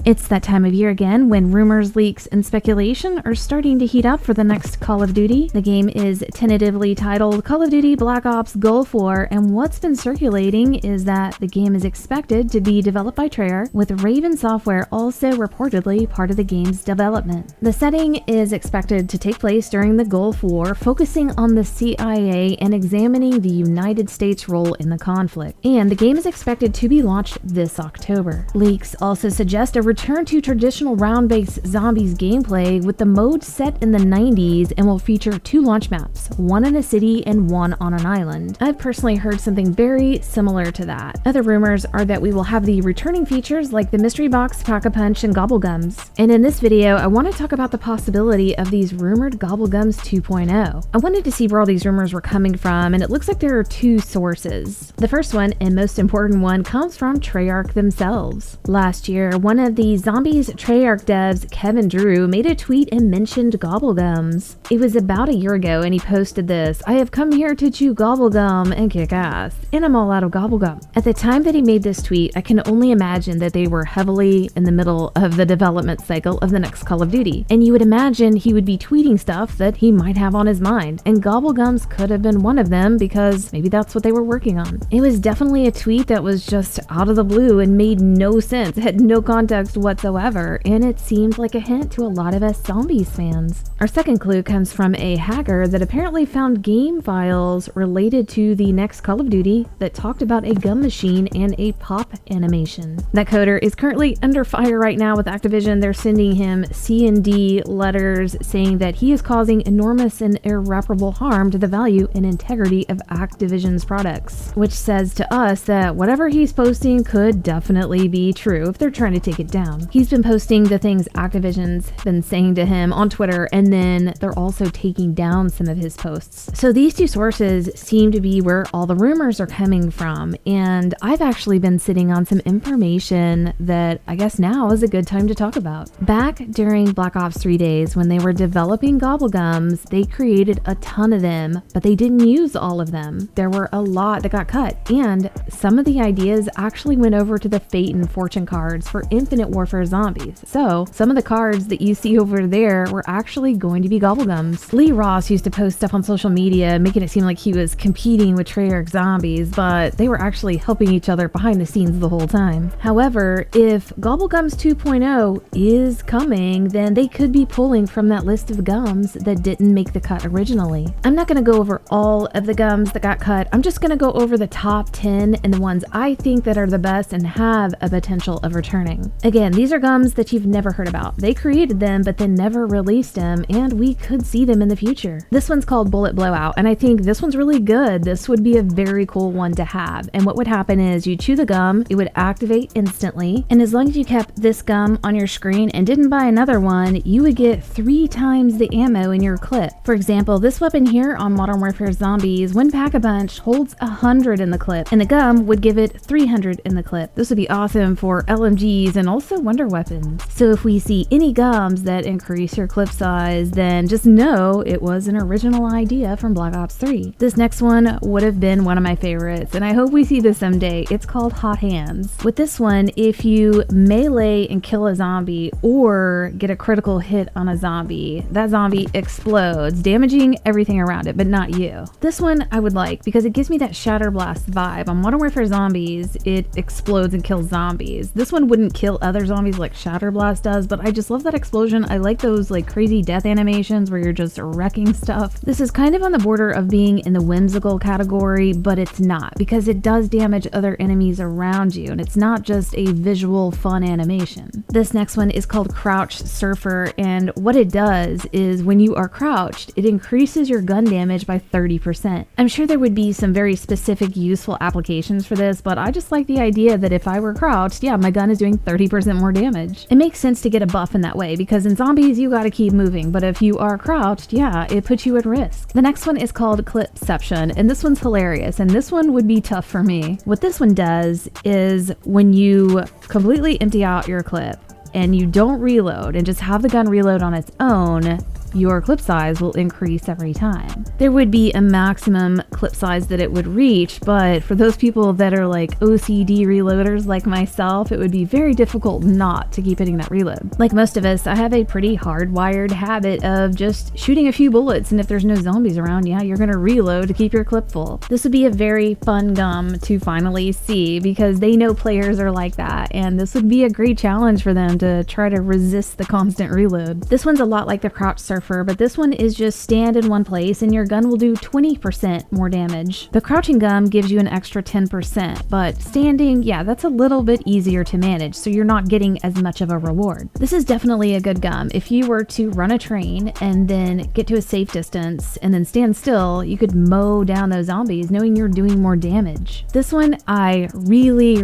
It's that time of year again when rumors, leaks, and speculation are starting to heat up for the next Call of Duty. The game is tentatively titled Call of Duty Black Ops Gulf War, and what's been circulating is that the game is expected to be developed by Treyarch, with Raven Software also reportedly part of the game's development. The setting is expected to take place during the Gulf War, focusing on the CIA and examining the United States' role in the conflict. And the game is expected to be launched this October. Leaks also suggest a return to traditional round-based Zombies gameplay, with the mode set in the 90s and will feature 2 launch maps, one in a city and one on an island. I've personally heard something very similar to that. Other rumors are that we will have the returning features like the mystery box, Pack-a-Punch, and GobbleGums. And in this video, I want to talk about the possibility of these rumored GobbleGums 2.0. I wanted to see where all these rumors were coming from, and it looks like there are 2 sources. The first one, and most important one, comes from Treyarch themselves. Last year, one of the Zombies Treyarch devs, Kevin Drew, made a tweet and mentioned GobbleGums. It was about a year ago, and he posted this: "I have come here to chew gobblegum and kick ass, and I'm all out of gobblegum." At the time that he made this tweet, I can only imagine that they were heavily in the middle of the development cycle of the next Call of Duty, and you would imagine he would be tweeting stuff that he might have on his mind, and gobblegums could have been one of them because maybe that's what they were working on. It was definitely a tweet that was just out of the blue and made no sense, had no context whatsoever, and it seemed like a hint to a lot of us Zombies fans. Our second clue comes from a hacker that apparently found game files related to the next Call of Duty that talked about a gun machine and a pop animation. That coder is currently under fire right now with Activision. They're sending him C&D letters saying that he is causing enormous and irreparable harm to the value and integrity of Activision's products, which says to us that whatever he's posting could definitely be true if they're trying to take it down. He's been posting the things Activision's been saying to him on Twitter, and then they're also taking down some of his posts. So these 2 sources seem to be where all the rumors are coming from, and I've actually been sitting on some information that I guess now is a good time to talk about. Back during Black Ops 3 days, when they were developing gobblegums, they created a ton of them, but they didn't use all of them. There were a lot that got cut, and some of the ideas actually went over to the Fate and Fortune cards for Infinite Warfare Zombies. So some of the cards that you see over there were actually going to be gobblegums. Lee Ross used to post stuff on social media making it seem like he was competing with Treyarch Zombies, but they were actually helping each other behind the scenes the whole time. However, if GobbleGums 2.0 is coming, then they could be pulling from that list of gums that didn't make the cut originally. I'm not going to go over all of the gums that got cut. I'm just going to go over the top 10 and the ones I think that are the best and have a potential of returning. Again, these are gums that you've never heard about. They created them but then never released them, and we could see them in the future. This one's called Bullet Blowout, and I think this one's really good. This would be a very cool one to have. And what would happen is you chew the gum, it would activate instantly, and as long as you kept this gum on your screen and didn't buy another one, you would get 3 times the ammo in your clip. For example, this weapon here on Modern Warfare Zombies, when Pack-a-Punch, holds 100 in the clip, and the gum would give it 300 in the clip. This would be awesome for LMGs and also wonder weapons. So if we see any gums that increase your clip size, then just know it was an original idea from Black Ops 3. This next one would have been one of my favorites, and I hope we see this someday. It's called Hot Hands. With this one, if you melee and kill a zombie or get a critical hit on a zombie, that zombie explodes, damaging everything around it, but not you. This one I would like because it gives me that Shatter Blast vibe. On Modern Warfare Zombies, it explodes and kills zombies. This one wouldn't kill other zombies like Shatter Blast does, but I just love that explosion. I like those like crazy death animations where you're just wrecking stuff. This is kind of on the border of being in the whimsical category, but it's not, because it does damage other enemies around you, and it's not just a visual fun animation. This next one is called Crouch Surfer, and what it does is when you are crouched, it increases your gun damage by 30%. I'm sure there would be some very specific useful applications for this, but I just like the idea that if I were crouched, yeah, my gun is doing 30% more damage. It makes sense to get a buff in that way, because in zombies you gotta keep moving, but if you are crouched, yeah, it puts you at risk. The next one is called Clipception, and this one's hilarious, and this one would be tough for me. What this one does is when you completely empty out your clip and you don't reload and just have the gun reload on its own, your clip size will increase every time. There would be a maximum clip size that it would reach, but for those people that are like OCD reloaders like myself, it would be very difficult not to keep hitting that reload. Like most of us, I have a pretty hardwired habit of just shooting a few bullets, and if there's no zombies around, yeah, you're gonna reload to keep your clip full. This would be a very fun gum to finally see because they know players are like that, and this would be a great challenge for them to try to resist the constant reload. This one's a lot like the Crouch Surfer, but this one is just stand in one place and your gun will do 20% more damage. The crouching gum gives you an extra 10%, but standing, yeah, that's a little bit easier to manage, so you're not getting as much of a reward. This is definitely a good gum. If you were to run a train and then get to a safe distance and then stand still, you could mow down those zombies knowing you're doing more damage. This one I really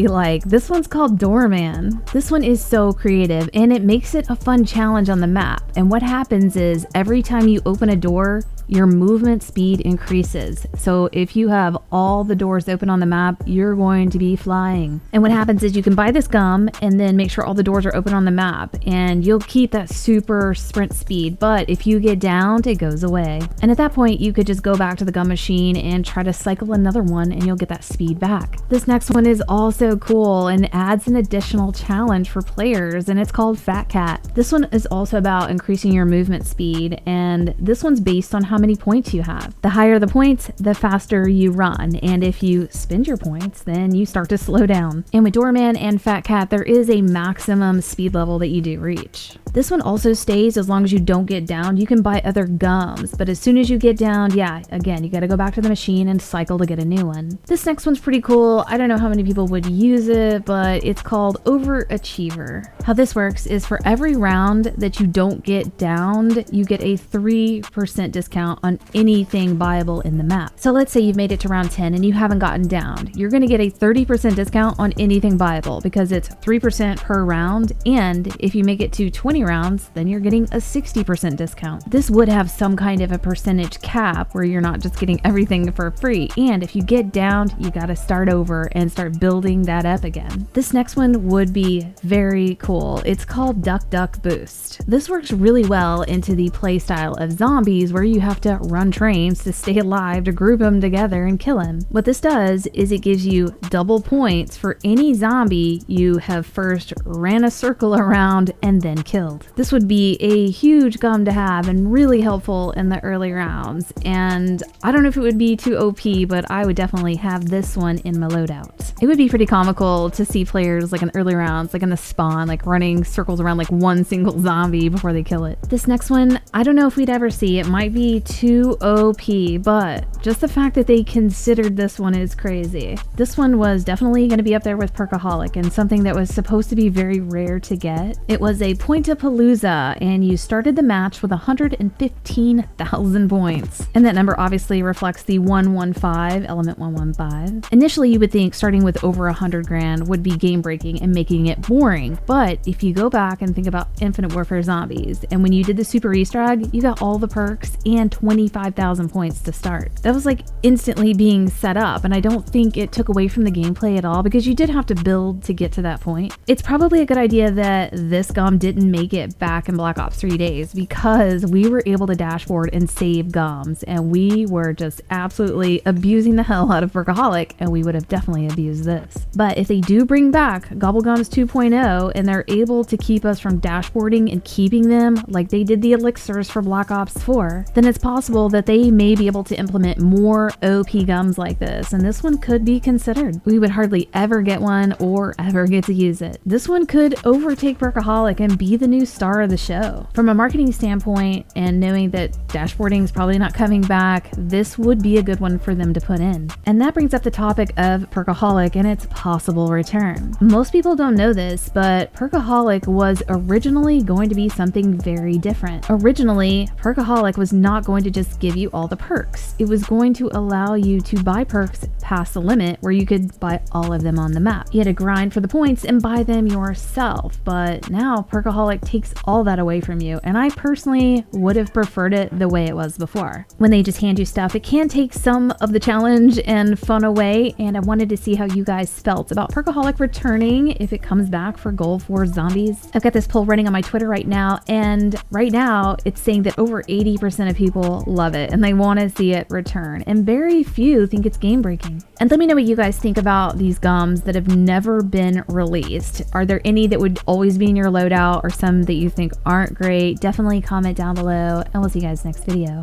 like. This one's called Doorman. This one is so creative and it makes it a fun challenge on the map. And what happens is every time you open a door, your movement speed increases. So if you have all the doors open on the map, you're going to be flying. And what happens is you can buy this gum and then make sure all the doors are open on the map and you'll keep that super sprint speed. But if you get downed, it goes away. And at that point, you could just go back to the gum machine and try to cycle another one and you'll get that speed back. This next one is also cool and adds an additional challenge for players, and it's called Fat Cat. This one is also about increasing your movement speed, and this one's based on how many points you have. The higher the points, the faster you run, and if you spend your points, then you start to slow down. And with Doorman and Fat Cat, there is a maximum speed level that you do reach. This one also stays as long as you don't get down. You can buy other gums, but as soon as you get down, yeah, again, you gotta go back to the machine and cycle to get a new one. This next one's pretty cool. I don't know how many people would use it, but it's called Overachiever. How this works is for every round that you don't get downed, you get a 3% discount on anything buyable in the map. So let's say you've made it to round 10 and you haven't gotten downed. You're gonna get a 30% discount on anything buyable because it's 3% per round, and if you make it to 20 rounds, then you're getting a 60% discount. This would have some kind of a percentage cap where you're not just getting everything for free, and if you get downed, you gotta start over and start building that up again. This next one would be very cool. It's called Duck Duck Boost. This works really well into the playstyle of zombies where you have to run trains to stay alive to group them together and kill him. What this does is it gives you double points for any zombie you have first ran a circle around and then killed. This would be a huge gum to have and really helpful in the early rounds, and I don't know if it would be too OP, but I would definitely have this one in my loadout. It would be pretty comical to see players like in early rounds, like in the spawn, like running circles around like one single zombie before they kill it. This next one, I don't know if we'd ever see. It might be too OP, but just the fact that they considered this one is crazy. This one was definitely going to be up there with Perkaholic and something that was supposed to be very rare to get. It was a Point-a-Palooza, and you started the match with 115,000 points. And that number obviously reflects the 115, element 115. Initially, you would think starting with over 100 grand would be game breaking and making it boring. But if you go back and think about Infinite Warfare Zombies, and when you did the Super Easter egg, you got all the perks and 25,000 points to start. That was like instantly being set up, and I don't think it took away from the gameplay at all because you did have to build to get to that point. It's probably a good idea that this gum didn't make it back in Black Ops 3 days because we were able to dashboard and save gums, and we were just absolutely abusing the hell out of Perkaholic, and we would have definitely abused this. But if they do bring back GobbleGums 2.0 and they're able to keep us from dashboarding and keeping them like they did the elixirs for Black Ops 4, then it's possible that they may be able to implement more OP gums like this, and this one could be considered. We would hardly ever get one or ever get to use it. This one could overtake Perkaholic and be the new star of the show. From a marketing standpoint, and knowing that dashboarding is probably not coming back, this would be a good one for them to put in. And that brings up the topic of Perkaholic and its possible return. Most people don't know this, but Perkaholic was originally going to be something very different. Originally, Perkaholic was not going going to just give you all the perks. It was going to allow you to buy perks past the limit where you could buy all of them on the map. You had to grind for the points and buy them yourself, but now Perkaholic takes all that away from you, and I personally would have preferred it the way it was before. When they just hand you stuff, it can take some of the challenge and fun away, and I wanted to see how you guys felt about Perkaholic returning if it comes back for Gulf War Zombies. I've got this poll running on my Twitter right now, and right now it's saying that over 80% of people love it and they want to see it return, and very few think it's game breaking. And let me know what you guys think about these gums that have never been released. Are there any that would always be in your loadout, or some that you think aren't great? Definitely comment down below, and we'll see you guys next video.